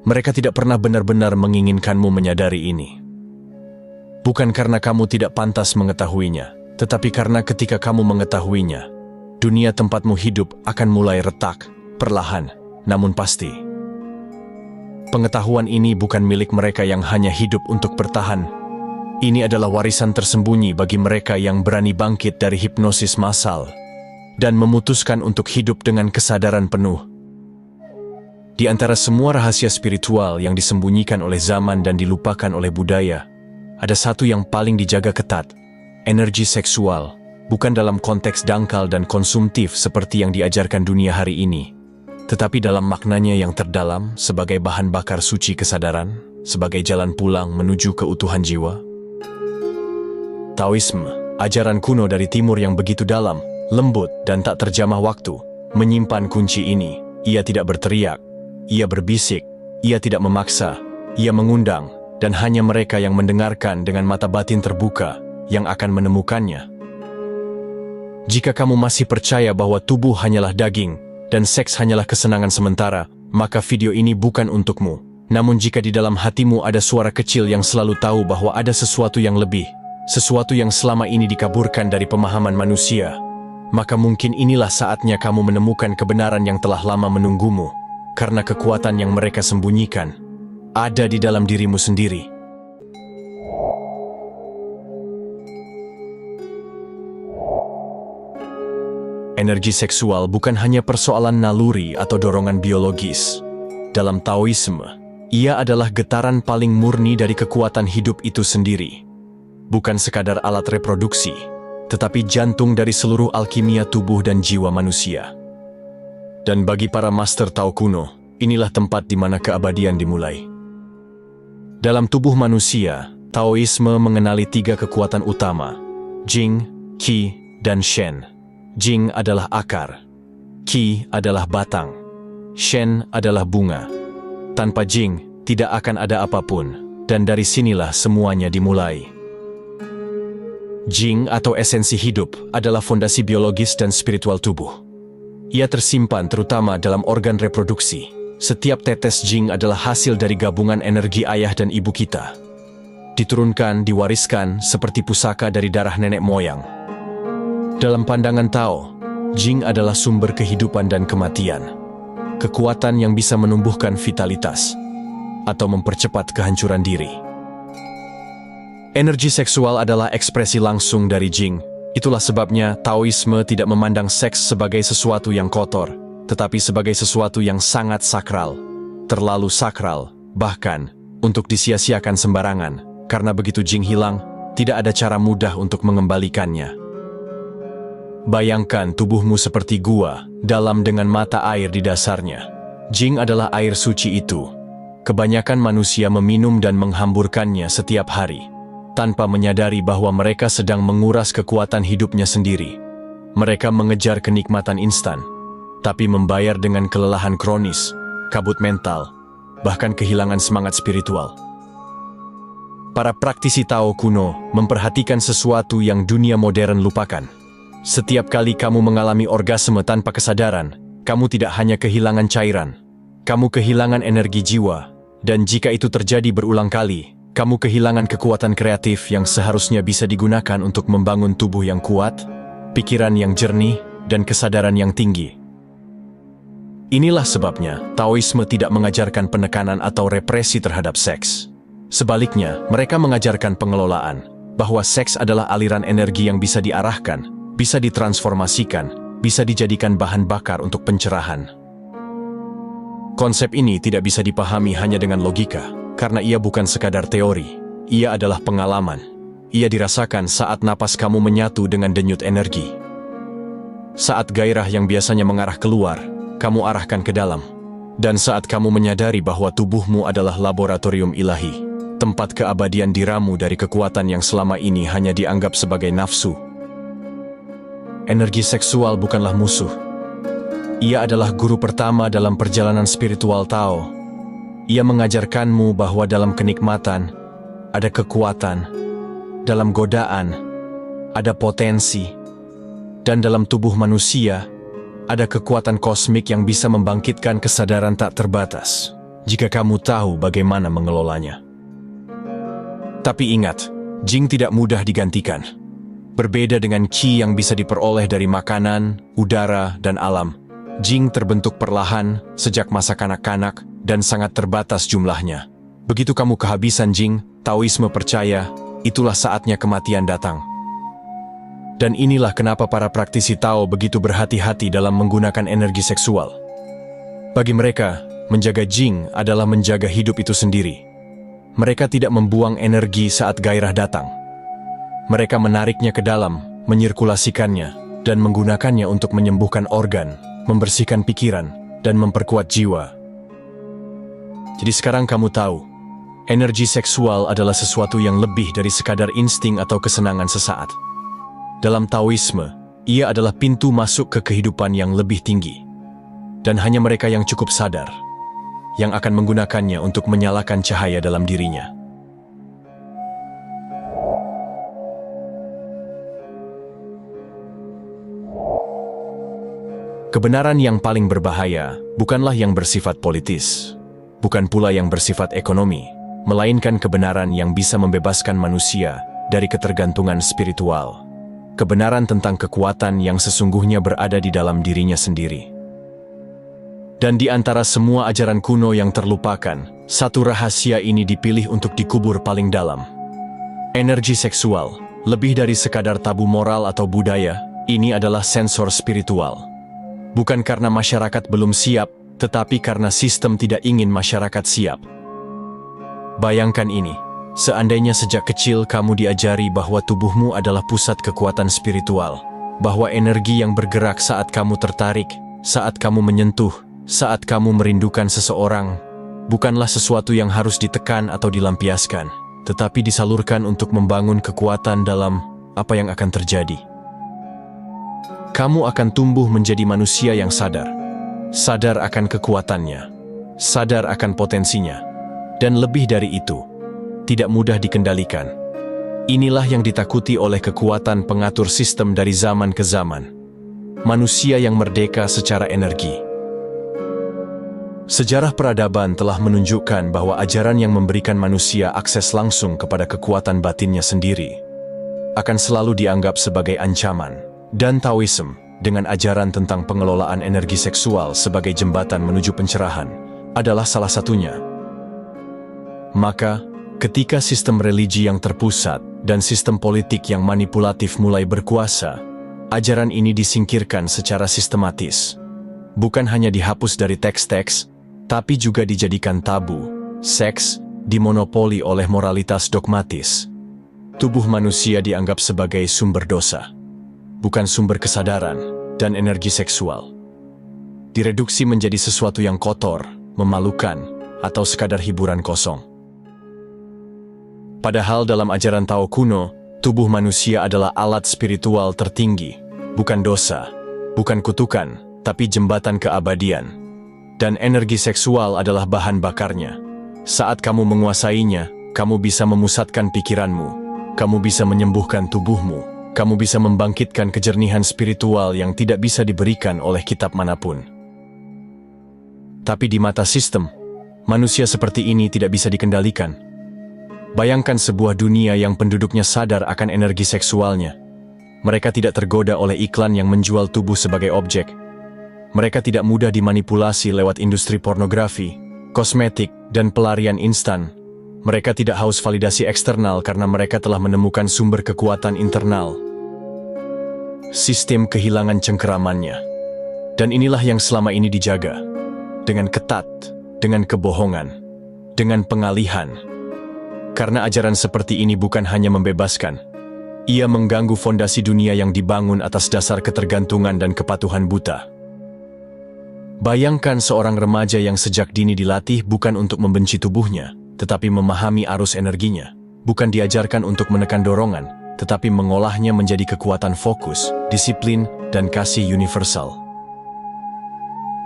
Mereka tidak pernah benar-benar menginginkanmu menyadari ini. Bukan karena kamu tidak pantas mengetahuinya, tetapi karena ketika kamu mengetahuinya, dunia tempatmu hidup akan mulai retak, perlahan, namun pasti. Pengetahuan ini bukan milik mereka yang hanya hidup untuk bertahan. Ini adalah warisan tersembunyi bagi mereka yang berani bangkit dari hipnosis massal dan memutuskan untuk hidup dengan kesadaran penuh. Di antara semua rahasia spiritual yang disembunyikan oleh zaman dan dilupakan oleh budaya, ada satu yang paling dijaga ketat, energi seksual, bukan dalam konteks dangkal dan konsumtif seperti yang diajarkan dunia hari ini, tetapi dalam maknanya yang terdalam sebagai bahan bakar suci kesadaran, sebagai jalan pulang menuju keutuhan jiwa. Taoisme, ajaran kuno dari timur yang begitu dalam, lembut dan tak terjamah waktu, menyimpan kunci ini. Ia tidak berteriak, ia berbisik, ia tidak memaksa, ia mengundang, dan hanya mereka yang mendengarkan dengan mata batin terbuka yang akan menemukannya. Jika kamu masih percaya bahwa tubuh hanyalah daging dan seks hanyalah kesenangan sementara, maka video ini bukan untukmu. Namun jika di dalam hatimu ada suara kecil yang selalu tahu bahwa ada sesuatu yang lebih, sesuatu yang selama ini dikaburkan dari pemahaman manusia, maka mungkin inilah saatnya kamu menemukan kebenaran yang telah lama menunggumu, karena kekuatan yang mereka sembunyikan ada di dalam dirimu sendiri. Energi seksual bukan hanya persoalan naluri atau dorongan biologis. Dalam Taoisme, ia adalah getaran paling murni dari kekuatan hidup itu sendiri. Bukan sekadar alat reproduksi, tetapi jantung dari seluruh alkimia tubuh dan jiwa manusia. Dan bagi para master Tao kuno, inilah tempat di mana keabadian dimulai. Dalam tubuh manusia, Taoisme mengenali 3 kekuatan utama, Jing, Qi, dan Shen. Jing adalah akar, Qi adalah batang, Shen adalah bunga. Tanpa Jing, tidak akan ada apapun, dan dari sinilah semuanya dimulai. Jing atau esensi hidup adalah fondasi biologis dan spiritual tubuh. Ia tersimpan terutama dalam organ reproduksi. Setiap tetes Jing adalah hasil dari gabungan energi ayah dan ibu kita. Diturunkan, diwariskan seperti pusaka dari darah nenek moyang. Dalam pandangan Tao, Jing adalah sumber kehidupan dan kematian. Kekuatan yang bisa menumbuhkan vitalitas atau mempercepat kehancuran diri. Energi seksual adalah ekspresi langsung dari Jing. Itulah sebabnya Taoisme tidak memandang seks sebagai sesuatu yang kotor, tetapi sebagai sesuatu yang sangat sakral. Terlalu sakral, bahkan untuk disia-siakan sembarangan, karena begitu Jing hilang, tidak ada cara mudah untuk mengembalikannya. Bayangkan tubuhmu seperti gua, dalam dengan mata air di dasarnya. Jing adalah air suci itu. Kebanyakan manusia meminum dan menghamburkannya setiap hari, tanpa menyadari bahwa mereka sedang menguras kekuatan hidupnya sendiri. Mereka mengejar kenikmatan instan, tapi membayar dengan kelelahan kronis, kabut mental, bahkan kehilangan semangat spiritual. Para praktisi Tao kuno memperhatikan sesuatu yang dunia modern lupakan. Setiap kali kamu mengalami orgasme tanpa kesadaran, kamu tidak hanya kehilangan cairan, kamu kehilangan energi jiwa, dan jika itu terjadi berulang kali, kamu kehilangan kekuatan kreatif yang seharusnya bisa digunakan untuk membangun tubuh yang kuat, pikiran yang jernih, dan kesadaran yang tinggi. Inilah sebabnya Taoisme tidak mengajarkan penekanan atau represi terhadap seks. Sebaliknya, mereka mengajarkan pengelolaan, bahwa seks adalah aliran energi yang bisa diarahkan, bisa ditransformasikan, bisa dijadikan bahan bakar untuk pencerahan. Konsep ini tidak bisa dipahami hanya dengan logika, karena ia bukan sekadar teori, ia adalah pengalaman. Ia dirasakan saat napas kamu menyatu dengan denyut energi. Saat gairah yang biasanya mengarah keluar, kamu arahkan ke dalam. Dan saat kamu menyadari bahwa tubuhmu adalah laboratorium ilahi, tempat keabadian diramu dari kekuatan yang selama ini hanya dianggap sebagai nafsu. Energi seksual bukanlah musuh. Ia adalah guru pertama dalam perjalanan spiritual Tao. Ia mengajarkanmu bahwa dalam kenikmatan ada kekuatan, dalam godaan ada potensi, dan dalam tubuh manusia ada kekuatan kosmik yang bisa membangkitkan kesadaran tak terbatas. jika kamu tahu bagaimana mengelolanya. Tapi ingat, Jing tidak mudah digantikan. Berbeda dengan Qi yang bisa diperoleh dari makanan, udara, dan alam, Jing terbentuk perlahan sejak masa kanak-kanak dan sangat terbatas jumlahnya. Begitu kamu kehabisan Jing, Taoisme percaya, itulah saatnya kematian datang. Dan inilah kenapa para praktisi Tao begitu berhati-hati dalam menggunakan energi seksual. Bagi mereka, menjaga Jing adalah menjaga hidup itu sendiri. Mereka tidak membuang energi saat gairah datang. Mereka menariknya ke dalam, menyirkulasikannya, dan menggunakannya untuk menyembuhkan organ, membersihkan pikiran, dan memperkuat jiwa. Jadi sekarang kamu tahu, energi seksual adalah sesuatu yang lebih dari sekadar insting atau kesenangan sesaat. Dalam Taoisme, ia adalah pintu masuk ke kehidupan yang lebih tinggi. Dan hanya mereka yang cukup sadar, yang akan menggunakannya untuk menyalakan cahaya dalam dirinya. Kebenaran yang paling berbahaya bukanlah yang bersifat politis, bukan pula yang bersifat ekonomi, melainkan kebenaran yang bisa membebaskan manusia dari ketergantungan spiritual. Kebenaran tentang kekuatan yang sesungguhnya berada di dalam dirinya sendiri. Dan di antara semua ajaran kuno yang terlupakan, satu rahasia ini dipilih untuk dikubur paling dalam. Energi seksual, lebih dari sekadar tabu moral atau budaya, ini adalah sensor spiritual. Bukan karena masyarakat belum siap, tetapi karena sistem tidak ingin masyarakat siap. Bayangkan ini, seandainya sejak kecil kamu diajari bahwa tubuhmu adalah pusat kekuatan spiritual, bahwa energi yang bergerak saat kamu tertarik, saat kamu menyentuh, saat kamu merindukan seseorang, bukanlah sesuatu yang harus ditekan atau dilampiaskan, tetapi disalurkan untuk membangun kekuatan dalam apa yang akan terjadi. Kamu akan tumbuh menjadi manusia yang sadar akan kekuatannya, sadar akan potensinya, dan lebih dari itu, tidak mudah dikendalikan. Inilah yang ditakuti oleh kekuatan pengatur sistem dari zaman ke zaman. Manusia yang merdeka secara energi. Sejarah peradaban telah menunjukkan bahwa ajaran yang memberikan manusia akses langsung kepada kekuatan batinnya sendiri akan selalu dianggap sebagai ancaman, dan Taoisme dengan ajaran tentang pengelolaan energi seksual sebagai jembatan menuju pencerahan adalah salah satunya. Maka, ketika sistem religi yang terpusat dan sistem politik yang manipulatif mulai berkuasa, ajaran ini disingkirkan secara sistematis. Bukan hanya dihapus dari teks-teks, tapi juga dijadikan tabu. Seks dimonopoli oleh moralitas dogmatis. Tubuh manusia dianggap sebagai sumber dosa, bukan sumber kesadaran dan energi seksual. Direduksi menjadi sesuatu yang kotor, memalukan, atau sekadar hiburan kosong. Padahal dalam ajaran Tao kuno, tubuh manusia adalah alat spiritual tertinggi, bukan dosa, bukan kutukan, tapi jembatan keabadian. Dan energi seksual adalah bahan bakarnya. Saat kamu menguasainya, kamu bisa memusatkan pikiranmu, kamu bisa menyembuhkan tubuhmu, kamu bisa membangkitkan kejernihan spiritual yang tidak bisa diberikan oleh kitab manapun. Tapi di mata sistem, manusia seperti ini tidak bisa dikendalikan. Bayangkan sebuah dunia yang penduduknya sadar akan energi seksualnya. Mereka tidak tergoda oleh iklan yang menjual tubuh sebagai objek. Mereka tidak mudah dimanipulasi lewat industri pornografi, kosmetik, dan pelarian instan. Mereka tidak haus validasi eksternal karena mereka telah menemukan sumber kekuatan internal. Sistem kehilangan cengkeramannya. Dan inilah yang selama ini dijaga. Dengan ketat, dengan kebohongan, dengan pengalihan. Karena ajaran seperti ini bukan hanya membebaskan. Ia mengganggu fondasi dunia yang dibangun atas dasar ketergantungan dan kepatuhan buta. Bayangkan seorang remaja yang sejak dini dilatih bukan untuk membenci tubuhnya, tetapi memahami arus energinya. Bukan diajarkan untuk menekan dorongan, tetapi mengolahnya menjadi kekuatan fokus, disiplin, dan kasih universal.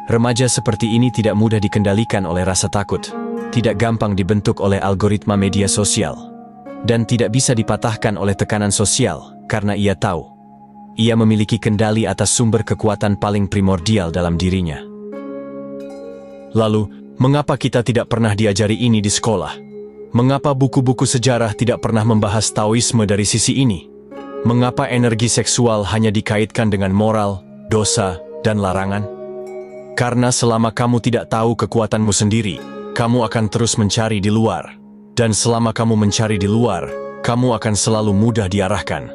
Remaja seperti ini tidak mudah dikendalikan oleh rasa takut, tidak gampang dibentuk oleh algoritma media sosial, dan tidak bisa dipatahkan oleh tekanan sosial karena ia tahu, ia memiliki kendali atas sumber kekuatan paling primordial dalam dirinya. Lalu, Mengapa kita tidak pernah diajari ini di sekolah? Mengapa buku-buku sejarah tidak pernah membahas Taoisme dari sisi ini? Mengapa energi seksual hanya dikaitkan dengan moral, dosa, dan larangan? Karena selama kamu tidak tahu kekuatanmu sendiri, kamu akan terus mencari di luar. Dan selama kamu mencari di luar, kamu akan selalu mudah diarahkan.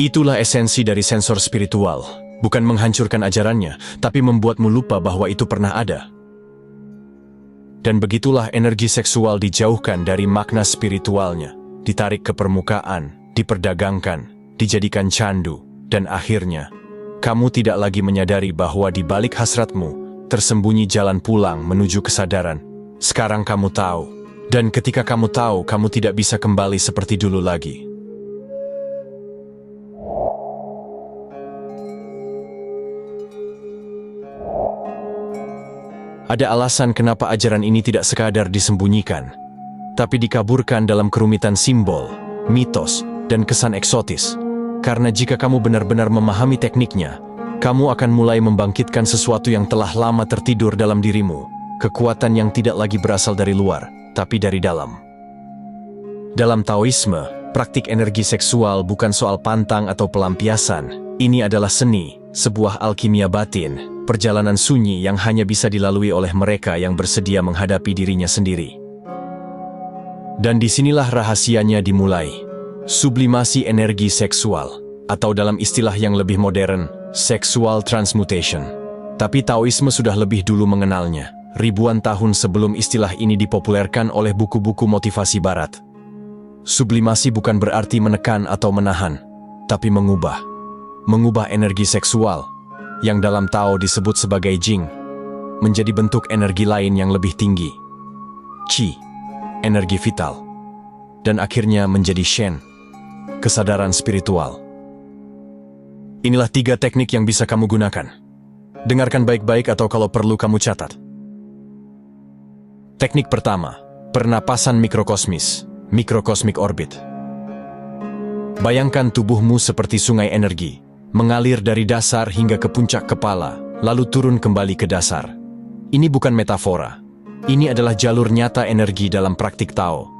Itulah esensi dari sensor spiritual, bukan menghancurkan ajarannya, tapi membuatmu lupa bahwa itu pernah ada. Dan begitulah energi seksual dijauhkan dari makna spiritualnya, ditarik ke permukaan, diperdagangkan, dijadikan candu, dan akhirnya, kamu tidak lagi menyadari bahwa di balik hasratmu, tersembunyi jalan pulang menuju kesadaran. Sekarang kamu tahu, dan ketika kamu tahu, kamu tidak bisa kembali seperti dulu lagi. Ada alasan kenapa ajaran ini tidak sekadar disembunyikan, tapi dikaburkan dalam kerumitan simbol, mitos, dan kesan eksotis. Karena jika kamu benar-benar memahami tekniknya, kamu akan mulai membangkitkan sesuatu yang telah lama tertidur dalam dirimu, kekuatan yang tidak lagi berasal dari luar, tapi dari dalam. Dalam Taoisme, praktik energi seksual bukan soal pantang atau pelampiasan. Ini adalah seni, sebuah alkimia batin, perjalanan sunyi yang hanya bisa dilalui oleh mereka yang bersedia menghadapi dirinya sendiri. Dan disinilah rahasianya dimulai. Sublimasi energi seksual, atau dalam istilah yang lebih modern, sexual transmutation. Tapi Taoisme sudah lebih dulu mengenalnya, ribuan tahun sebelum istilah ini dipopulerkan oleh buku-buku motivasi barat. Sublimasi bukan berarti menekan atau menahan, tapi mengubah. Mengubah energi seksual, yang dalam Tao disebut sebagai Jing, menjadi bentuk energi lain yang lebih tinggi. Qi, energi vital. Dan akhirnya menjadi Shen, kesadaran spiritual. Inilah 3 teknik yang bisa kamu gunakan. Dengarkan baik-baik atau kalau perlu kamu catat. Teknik pertama, pernapasan mikrokosmis, microcosmic orbit. Bayangkan tubuhmu seperti sungai energi, mengalir dari dasar hingga ke puncak kepala, lalu turun kembali ke dasar. Ini bukan metafora. Ini adalah jalur nyata energi dalam praktik Tao.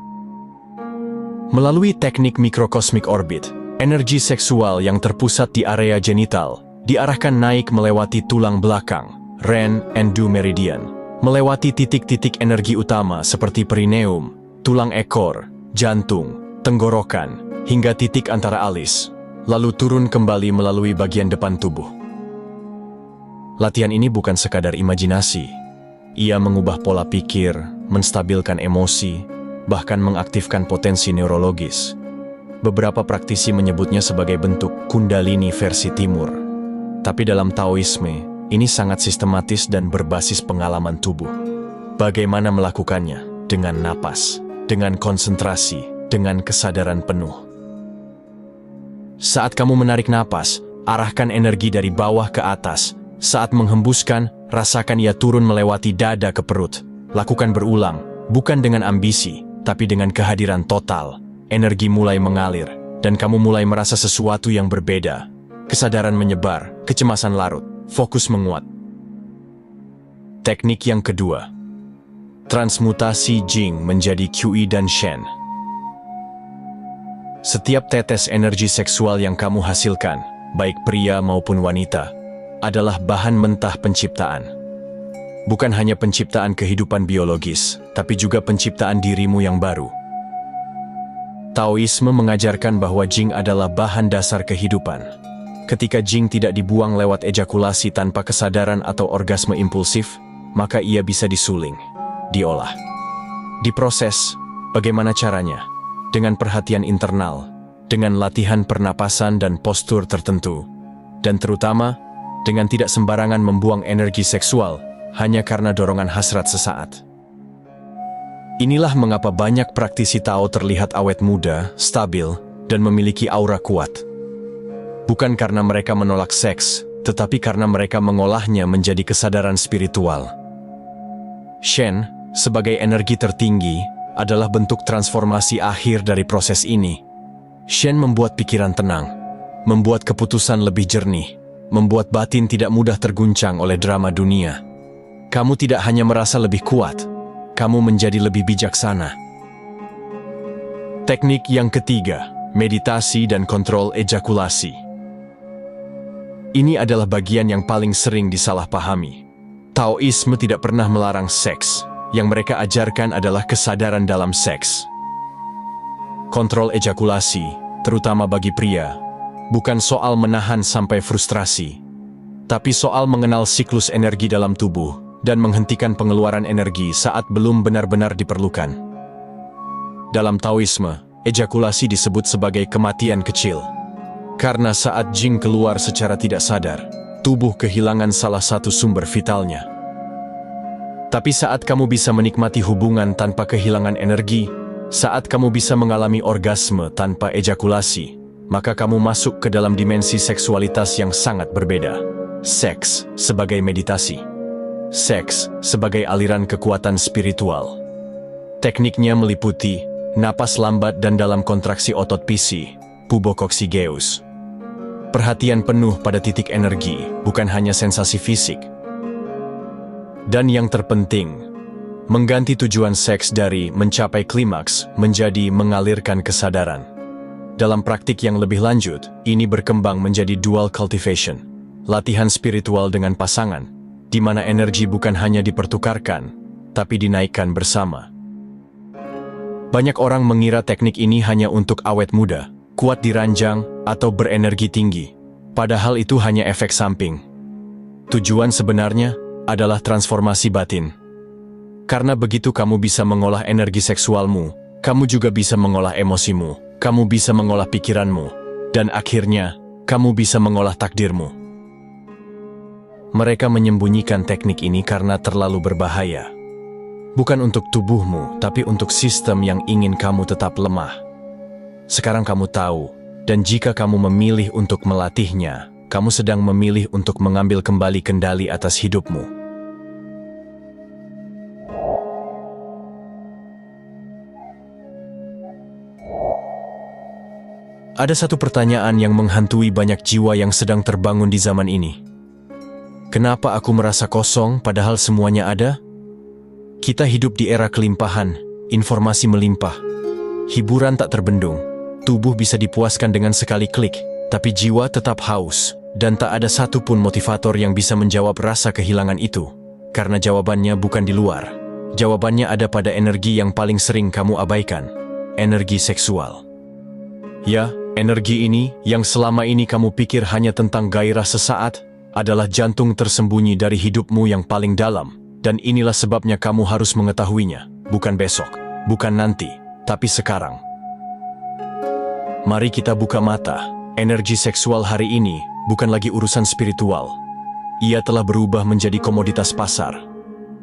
Melalui teknik microcosmic orbit, energi seksual yang terpusat di area genital diarahkan naik melewati tulang belakang, Ren and Du meridian, melewati titik-titik energi utama seperti perineum, tulang ekor, jantung, tenggorokan, hingga titik antara alis, lalu turun kembali melalui bagian depan tubuh. Latihan ini bukan sekadar imajinasi. Ia mengubah pola pikir, menstabilkan emosi, bahkan mengaktifkan potensi neurologis. Beberapa praktisi menyebutnya sebagai bentuk Kundalini versi timur. Tapi dalam Taoisme, ini sangat sistematis dan berbasis pengalaman tubuh. Bagaimana melakukannya? Dengan napas, dengan konsentrasi, dengan kesadaran penuh. Saat kamu menarik napas, arahkan energi dari bawah ke atas. Saat menghembuskan, rasakan ia turun melewati dada ke perut. Lakukan berulang, bukan dengan ambisi, tapi dengan kehadiran total. Energi mulai mengalir, dan kamu mulai merasa sesuatu yang berbeda. Kesadaran menyebar, kecemasan larut, fokus menguat. Teknik yang kedua, transmutasi Jing menjadi Qi dan Shen. Setiap tetes energi seksual yang kamu hasilkan, baik pria maupun wanita, adalah bahan mentah penciptaan. Bukan hanya penciptaan kehidupan biologis, tapi juga penciptaan dirimu yang baru. Taoisme mengajarkan bahwa Jing adalah bahan dasar kehidupan. Ketika Jing tidak dibuang lewat ejakulasi tanpa kesadaran atau orgasme impulsif, maka ia bisa disuling, diolah, diproses. Bagaimana caranya? Dengan perhatian internal, dengan latihan pernapasan dan postur tertentu, dan terutama dengan tidak sembarangan membuang energi seksual hanya karena dorongan hasrat sesaat. Inilah mengapa banyak praktisi Tao terlihat awet muda, stabil, dan memiliki aura kuat. Bukan karena mereka menolak seks, tetapi karena mereka mengolahnya menjadi kesadaran spiritual. Shen, sebagai energi tertinggi, adalah bentuk transformasi akhir dari proses ini. Shen membuat pikiran tenang, membuat keputusan lebih jernih, membuat batin tidak mudah terguncang oleh drama dunia. Kamu tidak hanya merasa lebih kuat, kamu menjadi lebih bijaksana. Teknik yang ketiga, meditasi dan kontrol ejakulasi. Ini adalah bagian yang paling sering disalahpahami. Taoisme tidak pernah melarang seks. Yang mereka ajarkan adalah kesadaran dalam seks. Kontrol ejakulasi, terutama bagi pria, bukan soal menahan sampai frustrasi, tapi soal mengenal siklus energi dalam tubuh dan menghentikan pengeluaran energi saat belum benar-benar diperlukan. Dalam Taoisme, ejakulasi disebut sebagai kematian kecil. Karena saat jing keluar secara tidak sadar, tubuh kehilangan salah satu sumber vitalnya. Tapi saat kamu bisa menikmati hubungan tanpa kehilangan energi, saat kamu bisa mengalami orgasme tanpa ejakulasi, maka kamu masuk ke dalam dimensi seksualitas yang sangat berbeda. Seks sebagai meditasi. Seks sebagai aliran kekuatan spiritual. Tekniknya meliputi napas lambat dan dalam kontraksi otot pisi, pubococcygeus. Perhatian penuh pada titik energi, bukan hanya sensasi fisik. Dan yang terpenting, mengganti tujuan seks dari mencapai klimaks menjadi mengalirkan kesadaran. Dalam praktik yang lebih lanjut, ini berkembang menjadi dual cultivation, latihan spiritual dengan pasangan, di mana energi bukan hanya dipertukarkan, tapi dinaikkan bersama. Banyak orang mengira teknik ini hanya untuk awet muda, kuat di ranjang, atau berenergi tinggi. Padahal itu hanya efek samping. Tujuan sebenarnya adalah transformasi batin. Karena begitu kamu bisa mengolah energi seksualmu, kamu juga bisa mengolah emosimu, kamu bisa mengolah pikiranmu, dan akhirnya, kamu bisa mengolah takdirmu. Mereka menyembunyikan teknik ini karena terlalu berbahaya. Bukan untuk tubuhmu, tapi untuk sistem yang ingin kamu tetap lemah. Sekarang kamu tahu, dan jika kamu memilih untuk melatihnya, kamu sedang memilih untuk mengambil kembali kendali atas hidupmu. Ada satu pertanyaan yang menghantui banyak jiwa yang sedang terbangun di zaman ini. Kenapa aku merasa kosong padahal semuanya ada? Kita hidup di era kelimpahan, informasi melimpah, hiburan tak terbendung, tubuh bisa dipuaskan dengan sekali klik, tapi jiwa tetap haus, dan tak ada satupun motivator yang bisa menjawab rasa kehilangan itu. Karena jawabannya bukan di luar, jawabannya ada pada energi yang paling sering kamu abaikan, energi seksual. Ya, energi ini yang selama ini kamu pikir hanya tentang gairah sesaat, adalah jantung tersembunyi dari hidupmu yang paling dalam. Dan inilah sebabnya kamu harus mengetahuinya, bukan besok, bukan nanti, tapi sekarang. Mari kita buka mata, energi seksual hari ini bukan lagi urusan spiritual. Ia telah berubah menjadi komoditas pasar.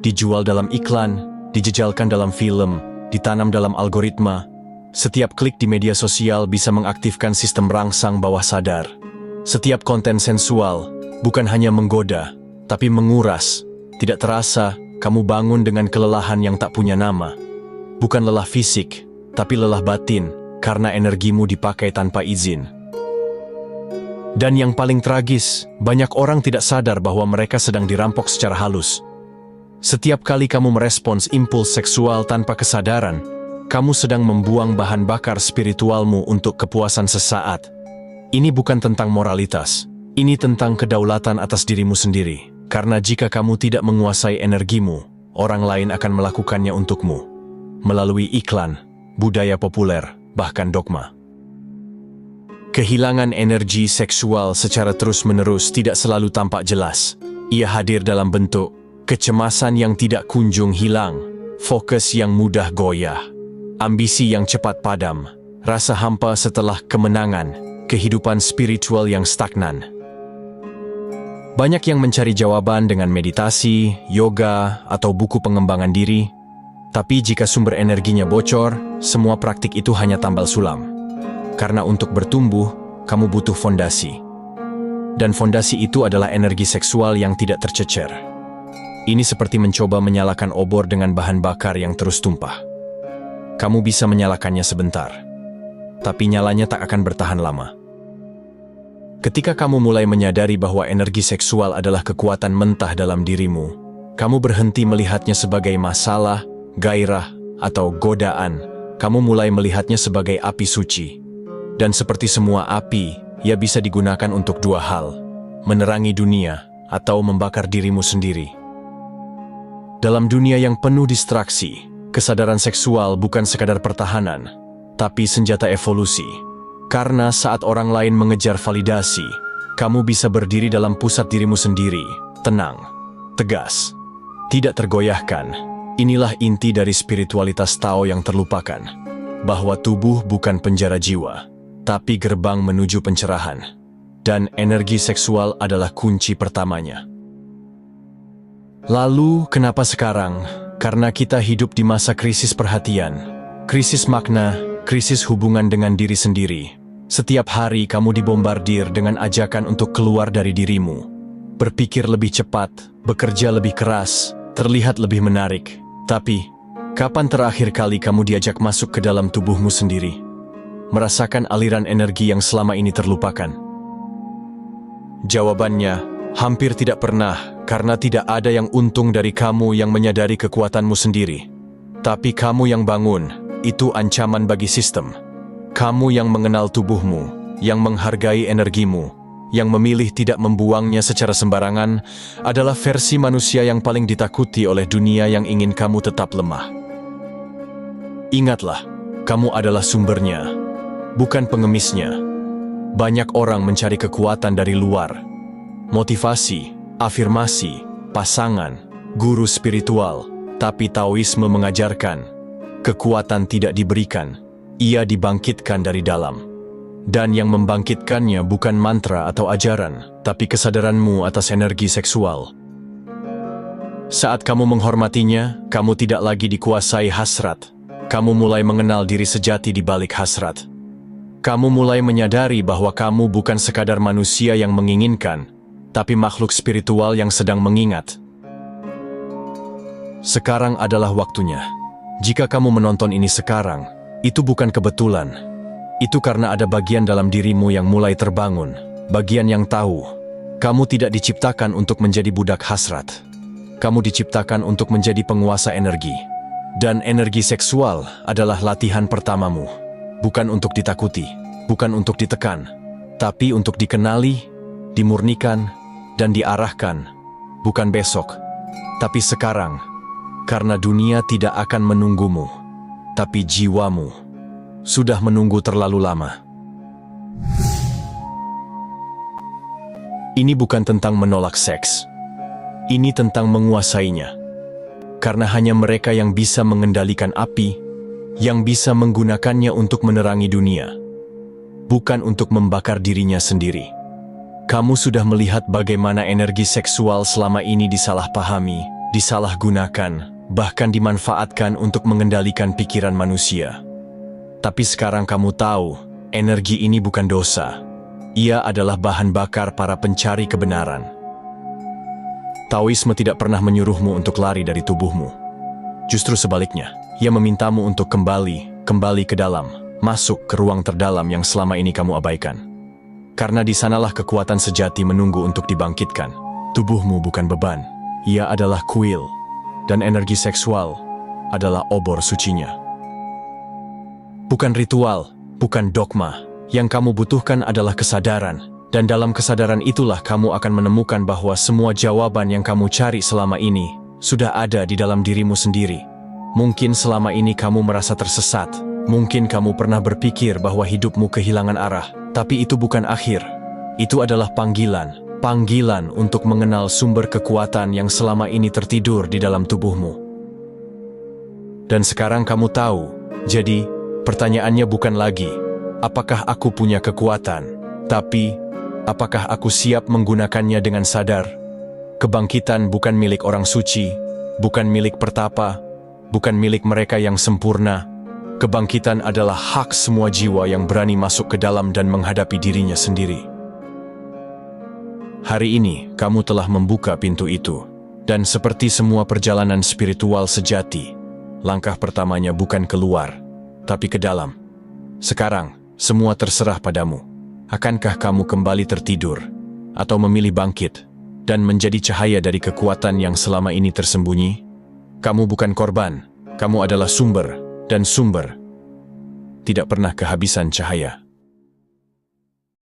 Dijual dalam iklan, dijejalkan dalam film, ditanam dalam algoritma. Setiap klik di media sosial bisa mengaktifkan sistem rangsang bawah sadar. Setiap konten sensual bukan hanya menggoda, tapi menguras. Tidak terasa, kamu bangun dengan kelelahan yang tak punya nama. Bukan lelah fisik, tapi lelah batin, karena energimu dipakai tanpa izin. Dan yang paling tragis, banyak orang tidak sadar bahwa mereka sedang dirampok secara halus. Setiap kali kamu merespons impuls seksual tanpa kesadaran, kamu sedang membuang bahan bakar spiritualmu untuk kepuasan sesaat. Ini bukan tentang moralitas, ini tentang kedaulatan atas dirimu sendiri. Karena jika kamu tidak menguasai energimu, orang lain akan melakukannya untukmu. Melalui iklan, budaya populer, bahkan dogma. Kehilangan energi seksual secara terus-menerus tidak selalu tampak jelas. Ia hadir dalam bentuk kecemasan yang tidak kunjung hilang, fokus yang mudah goyah, ambisi yang cepat padam, rasa hampa setelah kemenangan, kehidupan spiritual yang stagnan. Banyak yang mencari jawaban dengan meditasi, yoga, atau buku pengembangan diri. Tapi jika sumber energinya bocor, semua praktik itu hanya tambal sulam. Karena untuk bertumbuh, kamu butuh fondasi. Dan fondasi itu adalah energi seksual yang tidak tercecer. Ini seperti mencoba menyalakan obor dengan bahan bakar yang terus tumpah. Kamu bisa menyalakannya sebentar, tapi nyalanya tak akan bertahan lama. Ketika kamu mulai menyadari bahwa energi seksual adalah kekuatan mentah dalam dirimu, Kamu berhenti melihatnya sebagai masalah, gairah, atau godaan. Kamu mulai melihatnya sebagai api suci. Dan seperti semua api, ia bisa digunakan untuk dua hal: menerangi dunia atau membakar dirimu sendiri. Dalam dunia yang penuh distraksi, kesadaran seksual bukan sekadar pertahanan, tapi senjata evolusi. Karena saat orang lain mengejar validasi, kamu bisa berdiri dalam pusat dirimu sendiri, tenang, tegas, tidak tergoyahkan. Inilah inti dari spiritualitas Tao yang terlupakan, bahwa tubuh bukan penjara jiwa, tapi gerbang menuju pencerahan. Dan energi seksual adalah kunci pertamanya. Lalu, kenapa sekarang? Karena kita hidup di masa krisis perhatian, krisis makna, krisis hubungan dengan diri sendiri. Setiap hari kamu dibombardir dengan ajakan untuk keluar dari dirimu. Berpikir lebih cepat, bekerja lebih keras, terlihat lebih menarik. Tapi, kapan terakhir kali kamu diajak masuk ke dalam tubuhmu sendiri? Merasakan aliran energi yang selama ini terlupakan? Jawabannya, hampir tidak pernah, karena tidak ada yang untung dari kamu yang menyadari kekuatanmu sendiri. Tapi kamu yang bangun, itu ancaman bagi sistem. Kamu yang mengenal tubuhmu, yang menghargai energimu, yang memilih tidak membuangnya secara sembarangan, adalah versi manusia yang paling ditakuti oleh dunia yang ingin kamu tetap lemah. Ingatlah, kamu adalah sumbernya, bukan pengemisnya. Banyak orang mencari kekuatan dari luar. Motivasi, afirmasi, pasangan, guru spiritual. Tapi Taoisme mengajarkan, kekuatan tidak diberikan, ia dibangkitkan dari dalam. Dan yang membangkitkannya bukan mantra atau ajaran, tapi kesadaranmu atas energi seksual. Saat kamu menghormatinya, kamu tidak lagi dikuasai hasrat. Kamu mulai mengenal diri sejati di balik hasrat. Kamu mulai menyadari bahwa kamu bukan sekadar manusia yang menginginkan, tapi makhluk spiritual yang sedang mengingat. Sekarang adalah waktunya. Jika kamu menonton ini sekarang, itu bukan kebetulan. Itu karena ada bagian dalam dirimu yang mulai terbangun, bagian yang tahu. Kamu tidak diciptakan untuk menjadi budak hasrat. Kamu diciptakan untuk menjadi penguasa energi. Dan energi seksual adalah latihan pertamamu. Bukan untuk ditakuti, bukan untuk ditekan, tapi untuk dikenali, dimurnikan, dan diarahkan. Bukan besok, tapi sekarang. Karena dunia tidak akan menunggumu, tapi jiwamu sudah menunggu terlalu lama. Ini bukan tentang menolak seks. Ini tentang menguasainya. Karena hanya mereka yang bisa mengendalikan api, yang bisa menggunakannya untuk menerangi dunia, bukan untuk membakar dirinya sendiri. Kamu sudah melihat bagaimana energi seksual selama ini disalahpahami, disalahgunakan, bahkan dimanfaatkan untuk mengendalikan pikiran manusia. Tapi sekarang kamu tahu, energi ini bukan dosa. Ia adalah bahan bakar para pencari kebenaran. Taoisme tidak pernah menyuruhmu untuk lari dari tubuhmu. Justru sebaliknya, ia memintamu untuk kembali ke dalam, masuk ke ruang terdalam yang selama ini kamu abaikan. Karena di sanalah kekuatan sejati menunggu untuk dibangkitkan. Tubuhmu bukan beban, ia adalah kuil. Dan energi seksual adalah obor sucinya. Bukan ritual, bukan dogma. Yang kamu butuhkan adalah kesadaran. Dan dalam kesadaran itulah kamu akan menemukan bahwa semua jawaban yang kamu cari selama ini sudah ada di dalam dirimu sendiri. Mungkin selama ini kamu merasa tersesat. Mungkin kamu pernah berpikir bahwa hidupmu kehilangan arah. Tapi itu bukan akhir. Itu adalah panggilan. Panggilan untuk mengenal sumber kekuatan yang selama ini tertidur di dalam tubuhmu. Dan sekarang kamu tahu, jadi pertanyaannya bukan lagi, apakah aku punya kekuatan, tapi apakah aku siap menggunakannya dengan sadar? Kebangkitan bukan milik orang suci, bukan milik pertapa, bukan milik mereka yang sempurna. Kebangkitan adalah hak semua jiwa yang berani masuk ke dalam dan menghadapi dirinya sendiri. Hari ini, kamu telah membuka pintu itu. Dan seperti semua perjalanan spiritual sejati, langkah pertamanya bukan keluar, tapi ke dalam. Sekarang, semua terserah padamu. Akankah kamu kembali tertidur? Atau memilih bangkit? dan menjadi cahaya dari kekuatan yang selama ini tersembunyi. Kamu bukan korban, kamu adalah sumber, dan sumber tidak pernah kehabisan cahaya.